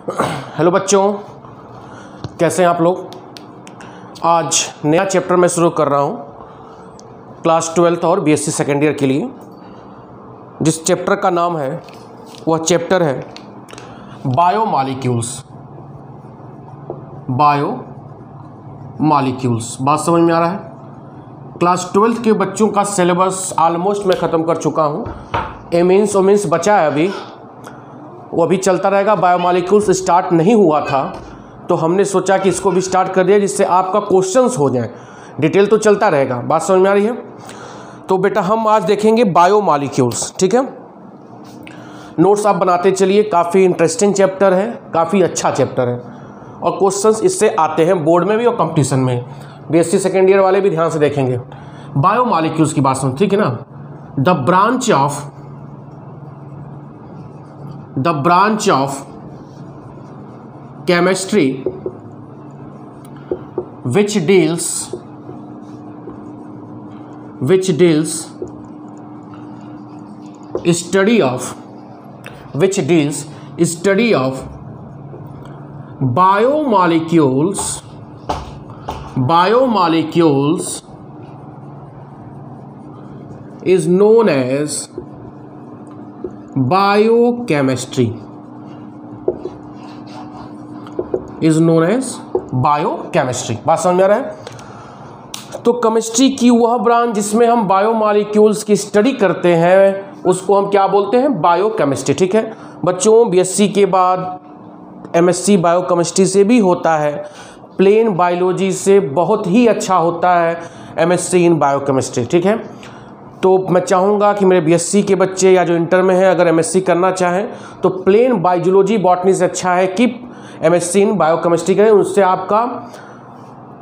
Hello बच्चों, कैसे हैं आप लोग। आज नया चैप्टर मैं शुरू कर रहा हूँ क्लास 12th और बीएससी सेकेंड ईयर के लिए। जिस चैप्टर का नाम है वह चैप्टर है बायोमॉलिक्यूल्स। बायोमॉलिक्यूल्स, बात समझ में आ रहा है। क्लास 12th के बच्चों का सिलेबस ऑलमोस्ट मैं ख़त्म कर चुका हूँ। एमिन्स ओमिन्स बचा है अभी, वो अभी चलता रहेगा। बायोमॉलिक्यूल्स स्टार्ट नहीं हुआ था तो हमने सोचा कि इसको भी स्टार्ट कर दिया जिससे आपका क्वेश्चंस हो जाएं। डिटेल तो चलता रहेगा, बात समझ में आ रही है। तो बेटा हम आज देखेंगे बायोमॉलिक्यूल्स, ठीक है। नोट्स आप बनाते चलिए, काफ़ी इंटरेस्टिंग चैप्टर है, काफ़ी अच्छा चैप्टर है और क्वेश्चंस इससे आते हैं बोर्ड में भी और कंपटीशन में। बीएससी सेकेंड ईयर वाले भी ध्यान से देखेंगे। बायोमॉलिक्यूल्स की बात सुनो, ठीक है ना। The branch of chemistry which deals study of biomolecules is known as biochemistry. बात समझ में आ रहा है। तो केमिस्ट्री की वह ब्रांच जिसमें हम बायोमॉलिक्यूल्स की स्टडी करते हैं उसको हम क्या बोलते हैं, बायोकेमिस्ट्री, ठीक है बच्चों। बीएससी के बाद एमएससी बायोकेमिस्ट्री से भी होता है, प्लेन बायोलॉजी से बहुत ही अच्छा होता है एमएससी इन बायोकेमिस्ट्री, ठीक है। तो मैं चाहूँगा कि मेरे बीएससी के बच्चे या जो इंटर में हैं अगर एमएससी करना चाहें तो प्लेन बायोलॉजी बॉटनी से अच्छा है कि एमएससी इन बायोकेमिस्ट्री करें। उससे आपका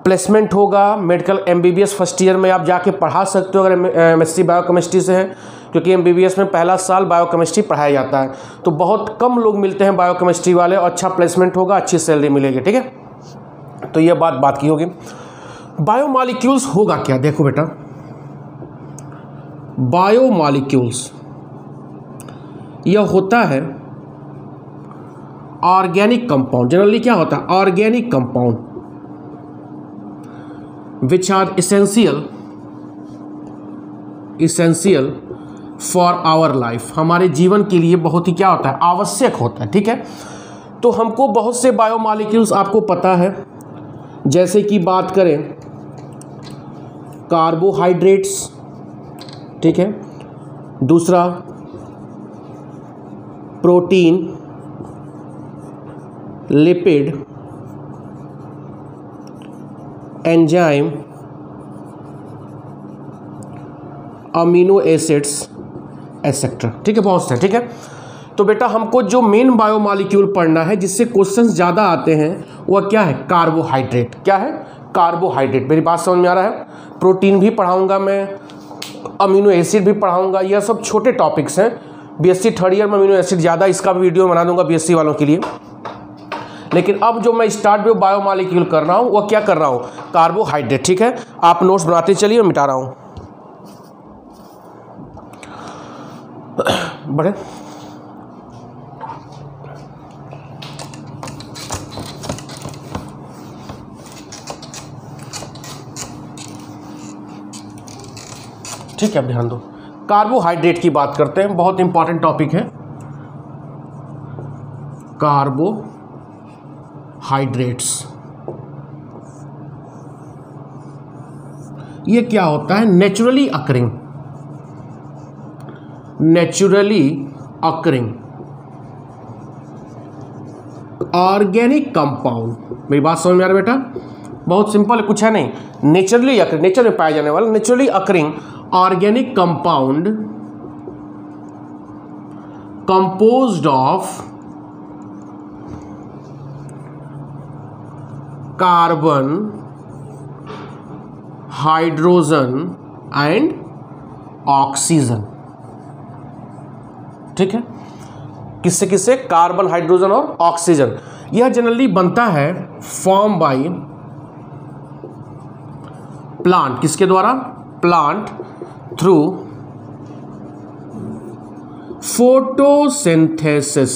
प्लेसमेंट होगा। मेडिकल एमबीबीएस फर्स्ट ईयर में आप जाके पढ़ा सकते हो अगर एमएससी बायोकेमिस्ट्री से है, क्योंकि एमबीबीएस में पहला साल बायोकेमिस्ट्री पढ़ाया जाता है। तो बहुत कम लोग मिलते हैं बायोकेमिस्ट्री वाले और अच्छा प्लेसमेंट होगा, अच्छी सैलरी मिलेगी, ठीक है। तो ये बात की होगी। बायोमॉलिक्यूल्स होगा क्या, देखो बेटा। बायोमॉलिक्यूल्स यह होता है ऑर्गेनिक कंपाउंड। जनरली क्या होता है, organic compound which are essential for our life. हमारे जीवन के लिए बहुत ही क्या होता है, आवश्यक होता है, ठीक है। तो हमको बहुत से बायोमॉलिक्यूल्स आपको पता है, जैसे कि बात करें कार्बोहाइड्रेट्स, ठीक है। दूसरा protein, lipid, enzyme, amino acids etcetera, ठीक है, बहुत से, ठीक है। तो बेटा हमको जो मेन बायोमॉलिक्यूल पढ़ना है जिससे क्वेश्चंस ज़्यादा आते हैं वह क्या है, कार्बोहाइड्रेट। क्या है, कार्बोहाइड्रेट। मेरी बात समझ में आ रहा है। प्रोटीन भी पढ़ाऊंगा मैं, अमीनो एसिड भी पढ़ाऊंगा। यह सब छोटे टॉपिक्स हैं। बीएससी थर्ड ईयर में अमीनो एसिड ज़्यादा, इसका भी वीडियो बना दूंगा बीएससी वालों के लिए। लेकिन अब जो मैं स्टार्ट में बायोमॉलिक्यूल कर रहा हूँ वह क्या कर रहा हूँ, कार्बोहाइड्रेट, ठीक है। आप नोट्स बनाते चलिए, मैं मिटा रहा हूँ। बढ़े ठीक है, अब ध्यान दो। कार्बोहाइड्रेट की बात करते हैं, बहुत इंपॉर्टेंट टॉपिक है कार्बोहाइड्रेट्स। ये क्या होता है, नेचुरली अकरिंग ऑर्गेनिक कंपाउंड। मेरी बात समझ में आ रहा है बेटा, बहुत सिंपल है, कुछ है नहीं। नेचुरली अकरिंग, नेचर में पाया जाने वाला naturally occurring organic compound composed of carbon, hydrogen and oxygen, ठीक है। किससे किससे, कार्बन, हाइड्रोजन और ऑक्सीजन। यह जनरली बनता है फॉर्म बाय प्लांट। किसके द्वारा, plant through photosynthesis.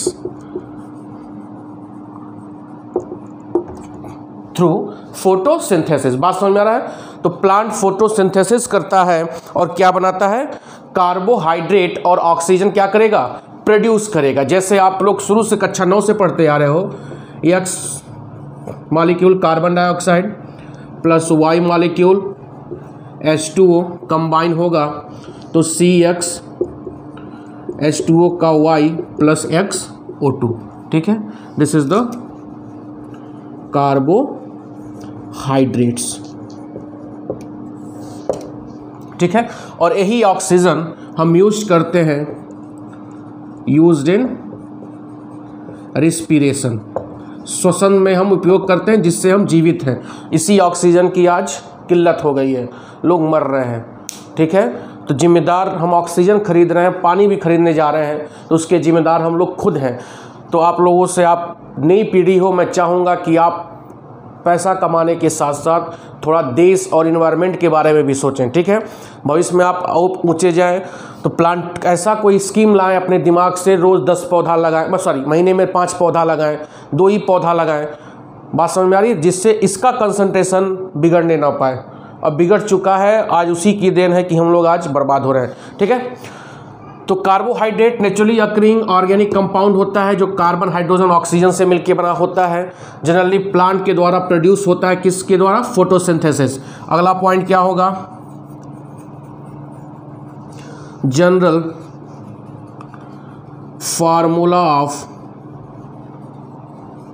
Through photosynthesis. बात समझ में आ रहा है? तो प्लांट फोटोसिंथेसिस करता है और क्या बनाता है? कार्बोहाइड्रेट और ऑक्सीजन क्या करेगा? प्रोड्यूस करेगा। जैसे आप लोग शुरू से कक्षा 9 से पढ़ते आ रहे हो, X molecule carbon dioxide plus Y molecule H2O combine होगा तो CX H2O का Y प्लस XO2। ठीक है, दिस इज द कार्बोहाइड्रेट्स। ठीक है, और यही ऑक्सीजन हम यूज करते हैं, यूज्ड इन रिस्पिरेशन, श्वसन में हम उपयोग करते हैं जिससे हम जीवित हैं। इसी ऑक्सीजन की आज किल्लत हो गई है, लोग मर रहे हैं। ठीक है, तो जिम्मेदार हम ऑक्सीजन खरीद रहे हैं, पानी भी खरीदने जा रहे हैं, तो उसके जिम्मेदार हम लोग खुद हैं। तो आप लोगों से, आप नई पीढ़ी हो, मैं चाहूँगा कि आप पैसा कमाने के साथ साथ थोड़ा देश और इन्वायरमेंट के बारे में भी सोचें। ठीक है, भविष्य में आप ऊँचे जाएं तो प्लांट ऐसा कोई स्कीम लाएं अपने दिमाग से, रोज़ 10 पौधा लगाएं, सॉरी महीने में 5 पौधा लगाएं, 2 ही पौधा लगाएं। बात समझ में आ रही है? जिससे इसका कंसंट्रेशन बिगड़ने ना पाए। अब बिगड़ चुका है, आज उसी की देन है कि हम लोग आज बर्बाद हो रहे हैं। ठीक है, तो carbohydrate naturally occurring organic compound होता है जो कार्बन, हाइड्रोजन, ऑक्सीजन से मिलकर बना होता है। जनरली प्लांट के द्वारा प्रोड्यूस होता है, किसके द्वारा? फोटोसिंथेसिस। अगला पॉइंट क्या होगा? General formula of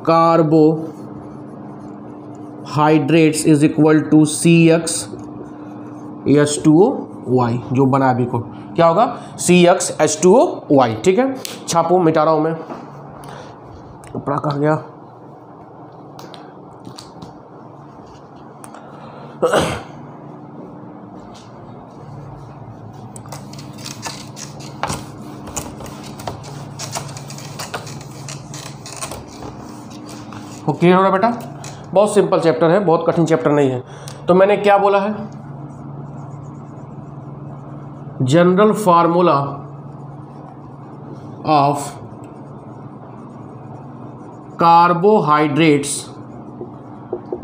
carbohydrates is equal to CX H2O Y, जो बना अभी को क्या होगा? CX H2O Y। ठीक है, छापो, मिटा रहा हूं मैं, ऊपर कहाँ गया? ओके हो रहा बेटा? बहुत सिंपल चैप्टर है, बहुत कठिन चैप्टर नहीं है। तो मैंने क्या बोला है? General formula of carbohydrates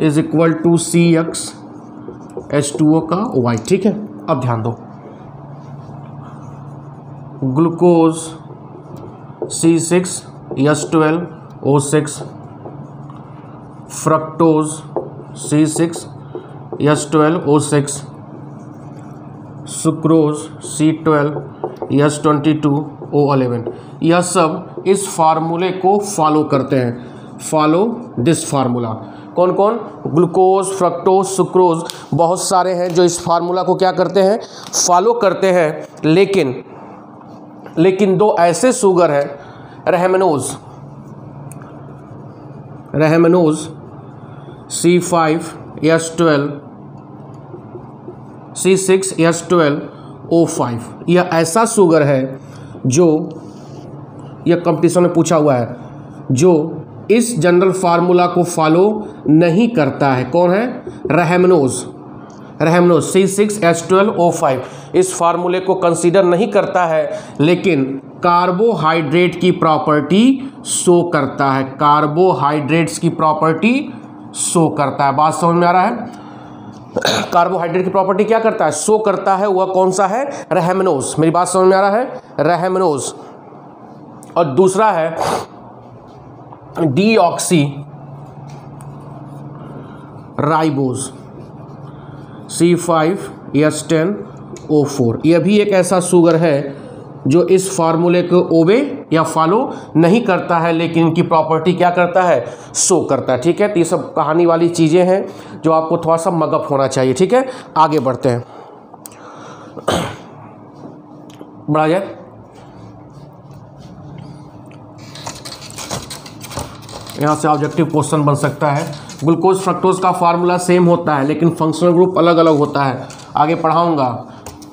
is equal to CX H2O का Y। ठीक है, अब ध्यान दो, glucose C6H12O6, fructose C6H12O6, sucrose C12H22O11। यह सब इस फार्मूले को फॉलो करते हैं। Follow this formula. कौन कौन? ग्लूकोज, फ्रक्टोज, सुक्रोज, बहुत सारे हैं जो इस फार्मूला को क्या करते हैं? फॉलो करते हैं। लेकिन 2 ऐसे शुगर हैं, रहमनोज C6H12O5। यह ऐसा शुगर है जो, यह कंपटीशन में पूछा हुआ है, जो इस जनरल फार्मूला को फॉलो नहीं करता है। कौन है? रहमनोज C6H12O5 इस फार्मूले को कंसीडर नहीं करता है, लेकिन कार्बोहाइड्रेट की प्रॉपर्टी शो करता है। कार्बोहाइड्रेट्स की प्रॉपर्टी शो करता है। बात समझ में आ रहा है? कार्बोहाइड्रेट की प्रॉपर्टी क्या करता है? शो करता है। वह कौन सा है? रहमनोज। मेरी बात समझ में आ रहा है? रहमनोज। और दूसरा है डीऑक्सी राइबोज C5H10O4। यह भी एक ऐसा शुगर है जो इस फार्मूले को ओबे या फॉलो नहीं करता है, लेकिन इनकी प्रॉपर्टी क्या करता है? शो करता है। ठीक है, तो ये सब कहानी वाली चीज़ें हैं जो आपको थोड़ा सा मगअप होना चाहिए। ठीक है, आगे बढ़ते हैं, बढ़ा जाए। यहाँ से ऑब्जेक्टिव क्वेश्चन बन सकता है। ग्लूकोज फ्रक्टोज का फार्मूला सेम होता है, लेकिन फंक्शनल ग्रुप अलग अलग होता है। आगे पढ़ाऊंगा।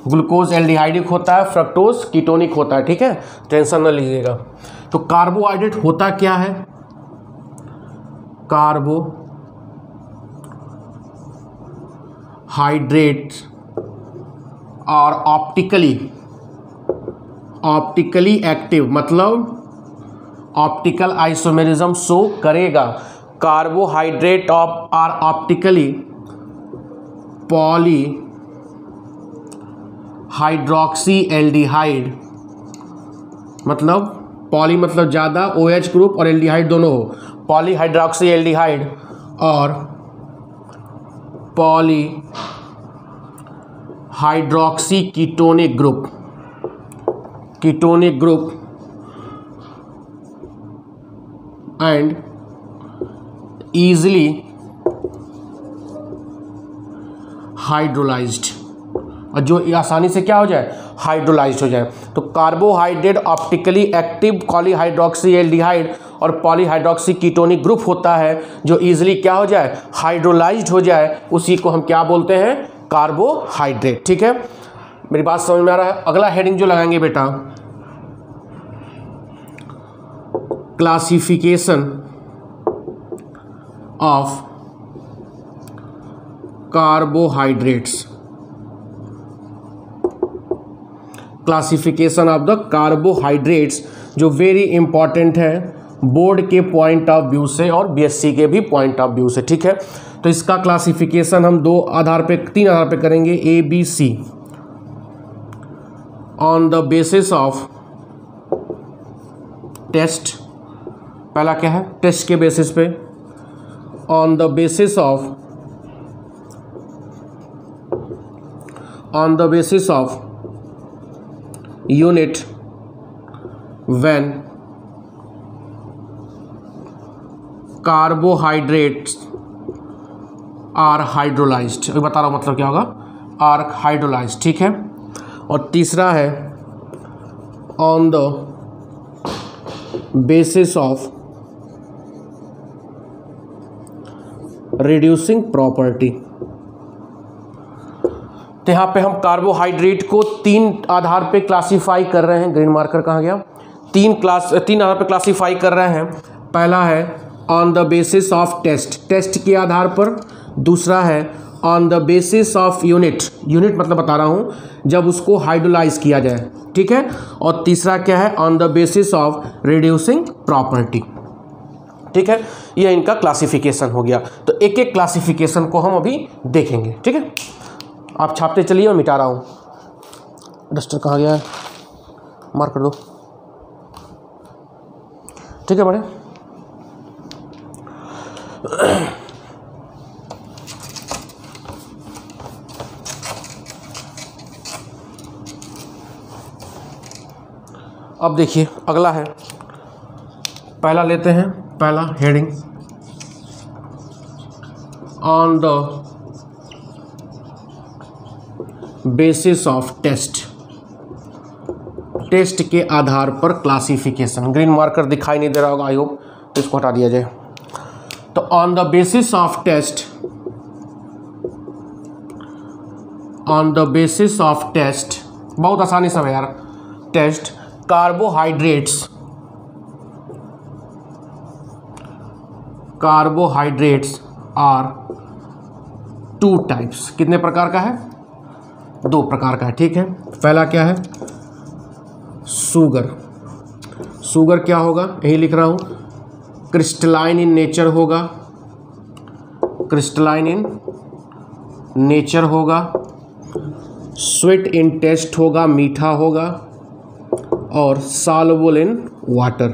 ग्लूकोज एल्डिहाइडिक होता है, फ्रक्टोज कीटोनिक होता है। ठीक है, टेंशन न लीजिएगा। तो कार्बोहाइड्रेट होता क्या है? कार्बोहाइड्रेट और ऑप्टिकली एक्टिव, मतलब ऑप्टिकल आइसोमेरिज्म शो करेगा। Carbohydrate are optically polyhydroxy aldehyde, मतलब पॉली मतलब ज़्यादा, OH ग्रुप और एल्डिहाइड दोनों हो, पॉलीहाइड्रोक्सी एल्डिहाइड और polyhydroxy ketonic group and easily hydrolysed, और जो आसानी से क्या हो जाए, हाइड्रोलाइज्ड हो जाए। तो carbohydrate optically active polyhydroxy aldehyde और पॉलीहाइड्रोक्सी कीटोनिक ग्रुप होता है जो इजीली क्या हो जाए, हाइड्रोलाइज्ड हो जाए, उसी को हम क्या बोलते हैं, कार्बोहाइड्रेट। ठीक है, मेरी बात समझ में आ रहा है। अगला हेडिंग जो लगाएंगे बेटा, classification of carbohydrates, classification of the carbohydrates, जो वेरी इंपॉर्टेंट है बोर्ड के पॉइंट ऑफ व्यू से और बीएससी के भी पॉइंट ऑफ व्यू से। ठीक है, तो इसका क्लासिफिकेशन हम तीन आधार पे करेंगे, ABC, on the basis of taste, पहला क्या है, टेस्ट के बेसिस पे, on the basis of unit when carbohydrates are hydrolyzed, अभी बता रहा हूँ मतलब क्या होगा, are hydrolyzed। ठीक है, और तीसरा है on the basis of reducing property. तो यहाँ पे हम कार्बोहाइड्रेट को तीन आधार पे क्लासीफाई कर रहे हैं, ग्रीन मार्कर कहाँ गया, तीन आधार पे क्लासीफाई कर रहे हैं। पहला है on the basis of taste के आधार पर, दूसरा है on the basis of unit मतलब बता रहा हूँ जब उसको हाइड्रोलाइज किया जाए। ठीक है, और तीसरा क्या है, on the basis of reducing property. ठीक है, ये इनका क्लासिफिकेशन हो गया। तो एक एक क्लासिफिकेशन को हम अभी देखेंगे। ठीक है, आप छापते चलिए, मैं मिटा रहा हूँ। डस्टर कहाँ गया है, मार्क कर दो। ठीक है बड़े, अब देखिए अगला है, पहला लेते हैं, पहला heading on the basis of taste के आधार पर क्लासिफिकेशन। ग्रीन मार्कर दिखाई नहीं दे रहा होगा, आई होप, तो इसको हटा दिया जाए। तो on the basis of taste, बहुत आसानी से है यार, taste carbohydrates are two types. कितने प्रकार का है, दो प्रकार का है। ठीक है, पहला क्या है, शुगर क्या होगा, यही लिख रहा हूँ, क्रिस्टलाइन इन नेचर होगा, स्वीट इन टेस्ट होगा, मीठा होगा, और सॉल्युबल इन वाटर।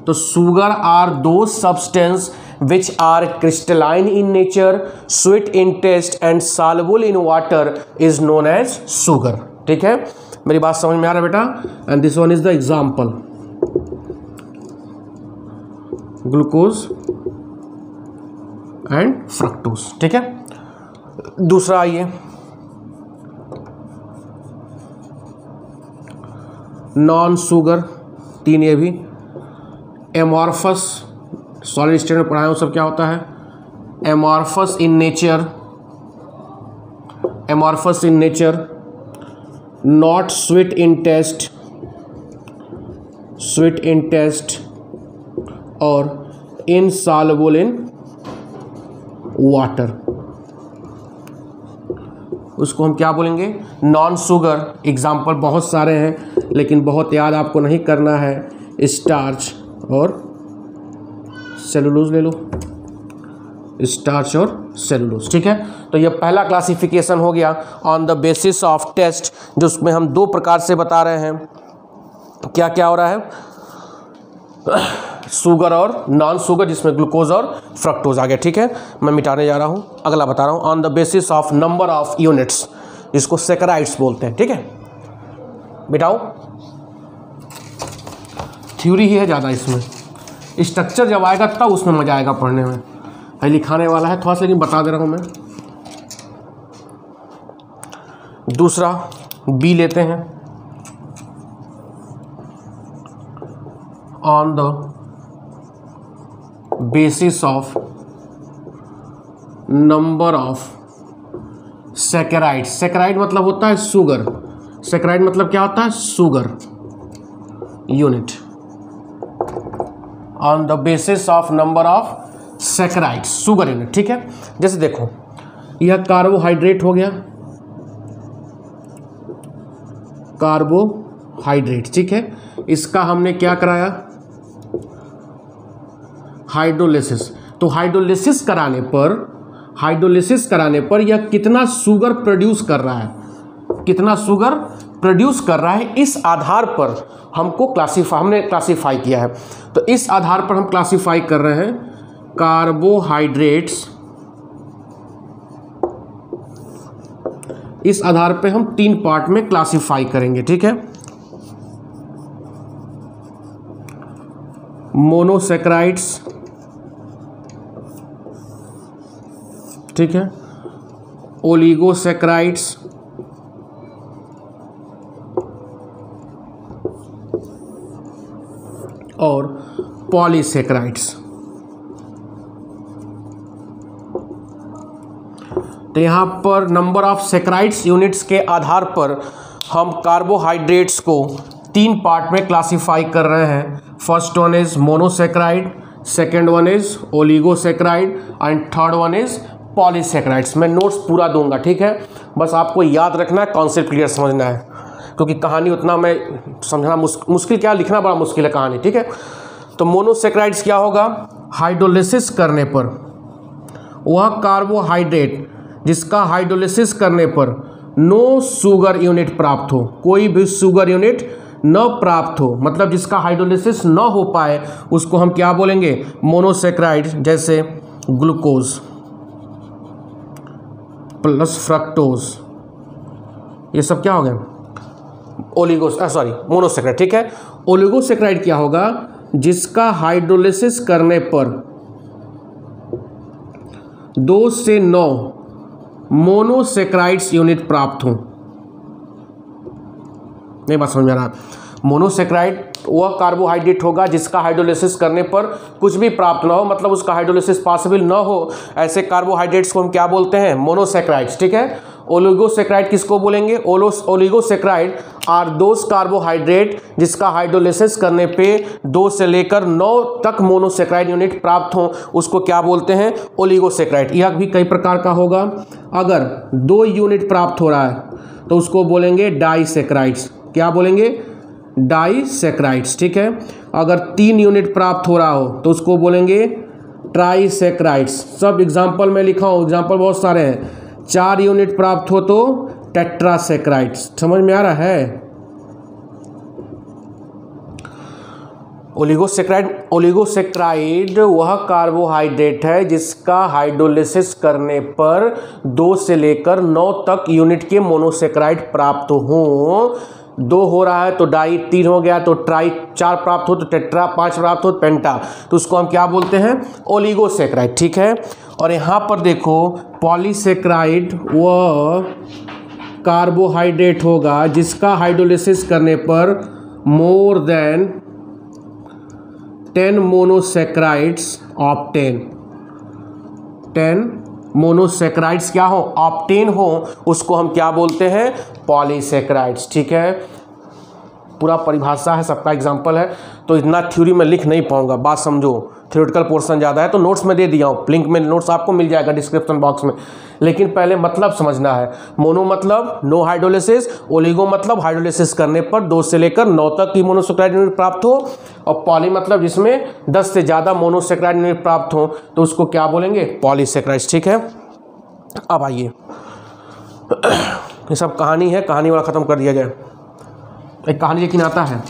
तो शुगर आर दो substance which are crystalline in nature, sweet in taste and soluble in water is known as sugar। ठीक है, मेरी बात समझ में आ रहा है बेटा। And this one is the example, glucose and fructose. ठीक है, दूसरा आइए, नॉन शुगर, तीन ये भी, एमॉर्फस, सॉलिड स्टेट में पढ़ाया हूँ सब क्या होता है, amorphous in nature, not sweet in taste, और इनसॉल्युबल इन वाटर। उसको हम क्या बोलेंगे, नॉन शुगर। एग्जाम्पल बहुत सारे हैं लेकिन बहुत याद आपको नहीं करना है, स्टार्च और सेलुलोज ले लो, स्टार्च और सेलुलोज, ठीक है। तो ये पहला क्लासिफिकेशन हो गया on the basis of taste, जो उसमें हम दो प्रकार से बता रहे हैं। क्या क्या हो रहा है, शुगर और नॉन शुगर, जिसमें ग्लूकोज और फ्रक्टोज आ गया, ठीक है। मैं मिटाने जा रहा हूँ, अगला बता रहा हूँ। On the basis of number of units, जिसको सैकराइड्स बोलते हैं, ठीक है। मिटाओ, थ्योरी ही है ज़्यादा इसमें, स्ट्रक्चर जब आएगा तब उसमें मजा आएगा पढ़ने में। है लिखाने वाला है थोड़ा सा, लेकिन बता दे रहा हूँ मैं। दूसरा बी लेते हैं, on the basis of number of saccharide. Saccharide मतलब होता है शुगर, सैकराइड मतलब क्या होता है, sugar unit. On the basis of number of saccharide, sugar unit, ठीक है। जैसे देखो, यह कार्बोहाइड्रेट हो गया, कार्बोहाइड्रेट, ठीक है। इसका हमने क्या कराया, हाइड्रोलिसिस। तो हाइड्रोलिसिस कराने पर यह कितना शुगर प्रोड्यूस कर रहा है, कितना शुगर प्रोड्यूस कर रहा है, इस आधार पर हमने क्लासीफाई किया है। तो इस आधार पर हम क्लासीफाई कर रहे हैं कार्बोहाइड्रेट्स, इस आधार पे हम 3 पार्ट में क्लासीफाई करेंगे, ठीक है। मोनोसैकराइड्स, ठीक है, ओलिगोसैकराइड्स, और पॉलीसैकराइड्स। तो यहाँ पर नंबर ऑफ सैकराइड्स यूनिट्स के आधार पर हम कार्बोहाइड्रेट्स को 3 पार्ट में क्लासीफाई कर रहे हैं। First one is monosaccharide, second one is oligosaccharide and third one is polysaccharides. मैं नोट्स पूरा दूंगा, ठीक है, बस आपको याद रखना है, कॉन्सेप्ट क्लियर समझना है, क्योंकि कहानी उतना मैं समझना मुश्किल क्या, लिखना बड़ा मुश्किल है कहानी, ठीक है। तो मोनोसैकराइड्स क्या होगा, हाइड्रोलिसिस करने पर वह कार्बोहाइड्रेट जिसका हाइड्रोलिसिस करने पर नो शुगर यूनिट प्राप्त हो, कोई भी शुगर यूनिट न प्राप्त हो, मतलब जिसका हाइड्रोलिसिस न हो पाए, उसको हम क्या बोलेंगे, मोनोसैकराइड। जैसे ग्लूकोज प्लस फ्रक्टोज, ये सब क्या हो गए, मोनोसैकराइड, ठीक है। ओलिगोसैकराइड क्या होगा, जिसका हाइड्रोलिसिस करने पर 2 से 9 मोनोसैकराइड्स यूनिट प्राप्त हो। नहीं बात समझ में आ रहा। मोनोसैकराइड वह कार्बोहाइड्रेट होगा जिसका हाइड्रोलिसिस करने पर कुछ भी प्राप्त ना हो, मतलब उसका हाइड्रोलिसिस पॉसिबल ना हो, ऐसे कार्बोहाइड्रेट्स को हम क्या बोलते हैं, मोनोसैकराइड्स, ठीक है। ओलिगोसैकराइड किसको बोलेंगे, ओलिगोसैकराइड आर दोस कार्बोहाइड्रेट जिसका हाइड्रोलिसिस करने पे 2 से लेकर 9 तक मोनोसैकराइड यूनिट प्राप्त हो, उसको क्या बोलते हैं, ओलिगोसैकराइड। यह भी कई प्रकार का होगा। अगर 2 यूनिट प्राप्त हो रहा है तो उसको बोलेंगे डाइसैकराइड्स। क्या बोलेंगे, डाइसैकराइड्स, ठीक है। अगर 3 यूनिट प्राप्त हो रहा हो तो उसको बोलेंगे ट्राइसैकराइड्स। सब एग्जाम्पल में लिखा हूँ, एग्जाम्पल बहुत सारे हैं। 4 यूनिट प्राप्त हो तो टेट्रासैकराइड्स। समझ में आ रहा है। ओलिगोसैकराइड वह कार्बोहाइड्रेट है जिसका हाइड्रोलिसिस करने पर 2 से लेकर 9 तक यूनिट के मोनोसैकराइड प्राप्त हों। 2 हो रहा है तो डाई, 3 हो गया तो ट्राई, 4 प्राप्त हो तो टेट्रा, 5 प्राप्त हो तो पेंटा, तो उसको हम क्या बोलते हैं, ओलिगोसैकराइड, ठीक है। और यहाँ पर देखो पॉलीसैकराइड वह कार्बोहाइड्रेट होगा जिसका हाइड्रोलिसिस करने पर more than 10 monosaccharides obtain, 10 monosaccharides क्या हो, ऑब्टेन हो, उसको हम क्या बोलते हैं, पॉलीसैकराइड्स, ठीक है। पूरा परिभाषा है, सबका एग्जाम्पल है, तो इतना थ्योरी में लिख नहीं पाऊंगा, बात समझो। थ्योरेटिकल पोर्शन ज़्यादा है, तो नोट्स में दे दिया हूँ, लिंक में नोट्स आपको मिल जाएगा डिस्क्रिप्शन बॉक्स में। लेकिन पहले मतलब समझना है। मोनो मतलब नो हाइड्रोलिसिस, ओलिगो मतलब हाइड्रोलिसिस करने पर 2 से लेकर 9 तक की मोनोसेक्राइड यूनिट प्राप्त हो, और पॉली मतलब जिसमें 10 से ज़्यादा मोनोसेक्राइड यूनिट प्राप्त हो, तो उसको क्या बोलेंगे? पॉलीसेक्राइड्स। ठीक है, अब आइए, ये सब कहानी है, कहानी वाला ख़त्म कर दिया जाए। एक कहानी लेकिन आता है,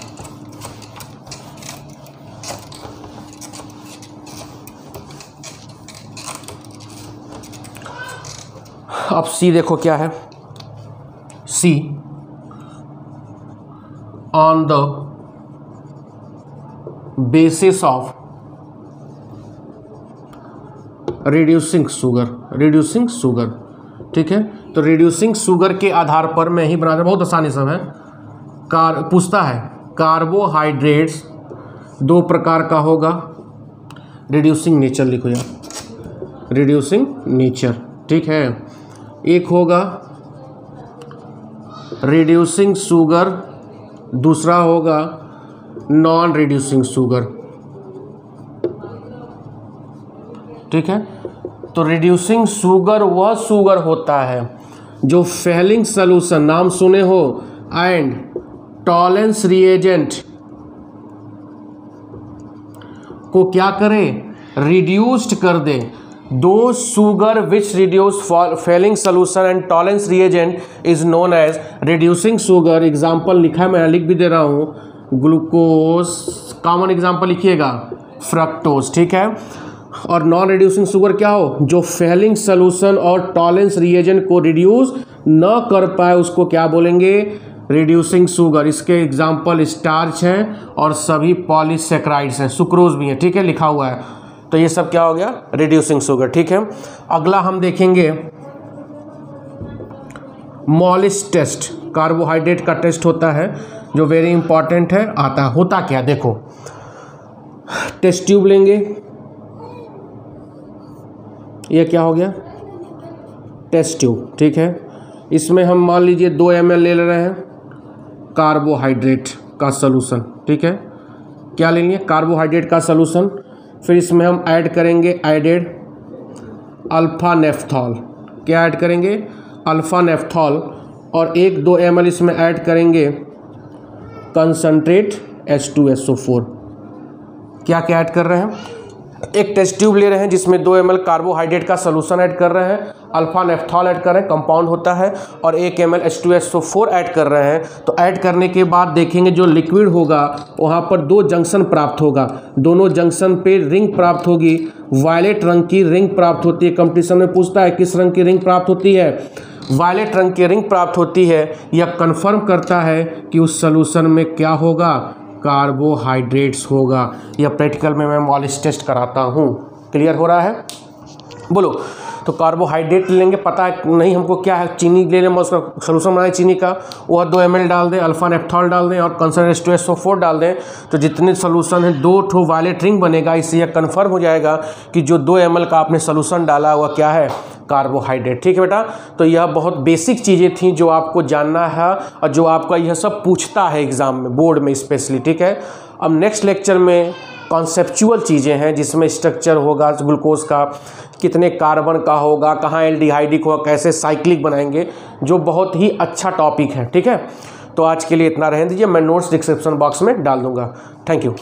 अब सी देखो क्या है। See on the basis of reducing sugar, ठीक है। तो रिड्यूसिंग शुगर के आधार पर मैं ही बना, बहुत आसानी से है। पूछता है कार्बोहाइड्रेट्स 2 प्रकार का होगा, रिड्यूसिंग नेचर लिखो यार, रिड्यूसिंग नेचर, ठीक है। एक होगा रिड्यूसिंग शुगर, दूसरा होगा नॉन रिड्यूसिंग शुगर, ठीक है। तो रिड्यूसिंग शुगर वह शुगर होता है जो फेलिंग सॉल्यूशन, नाम सुने हो, एंड टॉलेंस रिएजेंट को क्या करे? रिड्यूस्ड कर दे। दो sugar which reduce Fehling solution and Tollens reagent is known as reducing sugar. Example लिखा है, मैं लिख भी दे रहा हूँ, ग्लूकोज, कॉमन एग्जाम्पल लिखिएगा, फ्रक्टोज, ठीक है। और नॉन रिड्यूसिंग शुगर क्या हो? जो फेलिंग सॉल्यूशन और टॉलेंस रिएजेंट को रिड्यूस न कर पाए, उसको क्या बोलेंगे? Reducing sugar. इसके एग्जाम्पल स्टार्च हैं और सभी पॉलीसेक्राइड्स हैं, सुक्रोज भी है, ठीक है, लिखा हुआ है। तो ये सब क्या हो गया? रिड्यूसिंग शुगर, ठीक है। अगला हम देखेंगे मॉलिस टेस्ट, कार्बोहाइड्रेट का टेस्ट होता है जो वेरी इंपॉर्टेंट है। आता होता क्या, देखो, टेस्ट ट्यूब लेंगे, ये क्या हो गया? टेस्ट ट्यूब, ठीक है। इसमें हम मान लीजिए 2 ml ले रहे हैं कार्बोहाइड्रेट का सॉल्यूशन, ठीक है। क्या लेंगे? कार्बोहाइड्रेट का सॉल्यूशन। फिर इसमें हम ऐड करेंगे एडेड अल्फा नेफ्थॉल। क्या ऐड करेंगे? Alpha naphthol. और 1-2 ml इसमें ऐड करेंगे कंसंट्रेट H2SO4। क्या क्या ऐड कर रहे हैं? एक टेस्ट ट्यूब ले रहे हैं जिसमें 2 ml कार्बोहाइड्रेट का सॉल्यूशन ऐड कर रहे हैं, अल्फा नेफ्थॉल ऐड कर रहे हैं, कंपाउंड होता है, और 1 ml H2SO4 ऐड कर रहे हैं। तो ऐड करने के बाद देखेंगे जो लिक्विड होगा वहाँ पर 2 जंक्शन प्राप्त होगा, दोनों जंक्शन पे रिंग प्राप्त होगी, वायलेट रंग की रिंग प्राप्त होती है। कंपटीशन में पूछता है किस रंग की रिंग प्राप्त होती है? वायलेट रंग की रिंग प्राप्त होती है। यह कन्फर्म करता है कि उस सॉल्यूशन में क्या होगा? कार्बोहाइड्रेट्स होगा। यह प्रैक्टिकल में मैं मॉलिस टेस्ट कराता हूँ। क्लियर हो रहा है? बोलो। तो कार्बोहाइड्रेट लेंगे, पता है नहीं हमको क्या है, चीनी ले लें, उसका सॉल्यूशन बनाए चीनी का, वह 2 ml डाल दें, अल्फा नेफ्थॉल डाल दें और कंसंट्रेट H2SO4 डाल दें। तो जितने सॉल्यूशन है 2 ठो वायलेट रिंग बनेगा। इससे यह कन्फर्म हो जाएगा कि जो 2 ml का आपने सॉल्यूशन डाला वह क्या है? कार्बोहाइड्रेट, ठीक है बेटा। तो यह बहुत बेसिक चीज़ें थी जो आपको जानना है और जो आपका यह सब पूछता है एग्जाम में, बोर्ड में स्पेशली, ठीक है। अब नेक्स्ट लेक्चर में कॉन्सेप्चुअल चीज़ें हैं जिसमें स्ट्रक्चर होगा ग्लूकोज का, कितने कार्बन का होगा, कहाँ एल्डिहाइडिक होगा, कैसे साइक्लिक बनाएंगे, जो बहुत ही अच्छा टॉपिक है, ठीक है। तो आज के लिए इतना रहने दीजिए, मैं नोट्स डिस्क्रिप्शन बॉक्स में डाल दूंगा। Thank you.